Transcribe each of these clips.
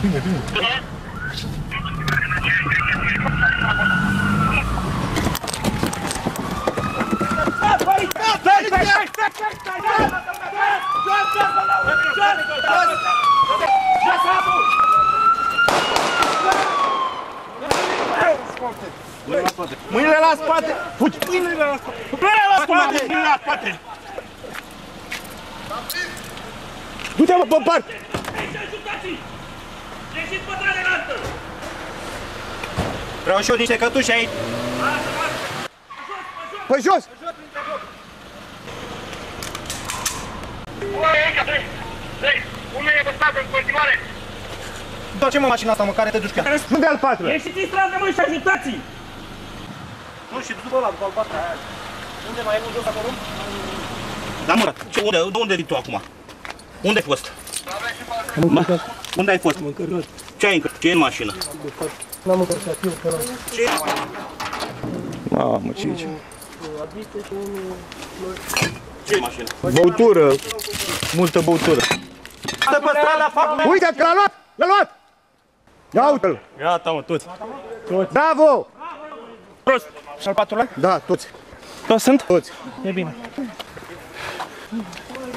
Bine, bine. Mâinile la spate! Fugi! Mâinile la spate! Mâinile la spate! Mâinile la spate! Du-te, mă, pe parte! Ieșiți pe trare înaltă! Vreau și eu niște cătuși aici! Pe jos! Unul e băstat în continuare! Întoarce-mă mașina asta, mă, care te duci pe ea. Unde al patrulea? Ieșiți în stradă, măi, și ajutați-i! Nu, și după ăla, după albastra aia. Unde mai e un jos acolo? Da, mă, unde vii tu acum? Unde ai fost? Unde ai fost? Ce ai încărcat? Ce e în mașină? N-am încărcat eu, că Ce e? Mamă, ce e? Ce e în mașină? Băutură, multă băutură. Stă pe strada, fac! Uite că l-a luat! L-a luat! Ia uite-l! Gata, mă, toți. Bravo! Prost! Și al patrulea? Da, toți. Toți sunt? Toți. E bine.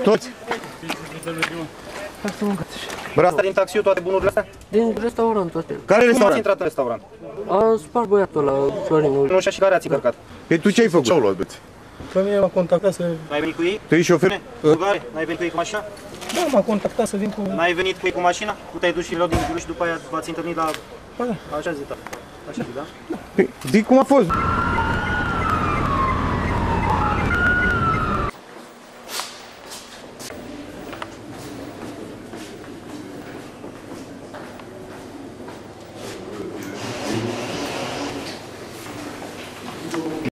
Toți. Bravo. Asta din taxiul, toate bunurile astea? din restaurantul ăsta. Care Cum ați restaurant? intrat în restaurant? A spart băiatul la Florinul. Nu știu și care ați încărcat. Pe tu ce ai făcut? Ce-au luat, băți? Pe mine m-a contactat să... N-ai venit cu ei? Tu ești șofer? Bugare? N-ai venit cu ei cu mașina? Da, m-a contactat să vin cu... N-ai venit cu ei cu mașina? Tu te-ai dus și luat din Giulu și după aia v-ați întâlnit la... Da. Așa zi, da. Așa zi, da? Zic cum a fost.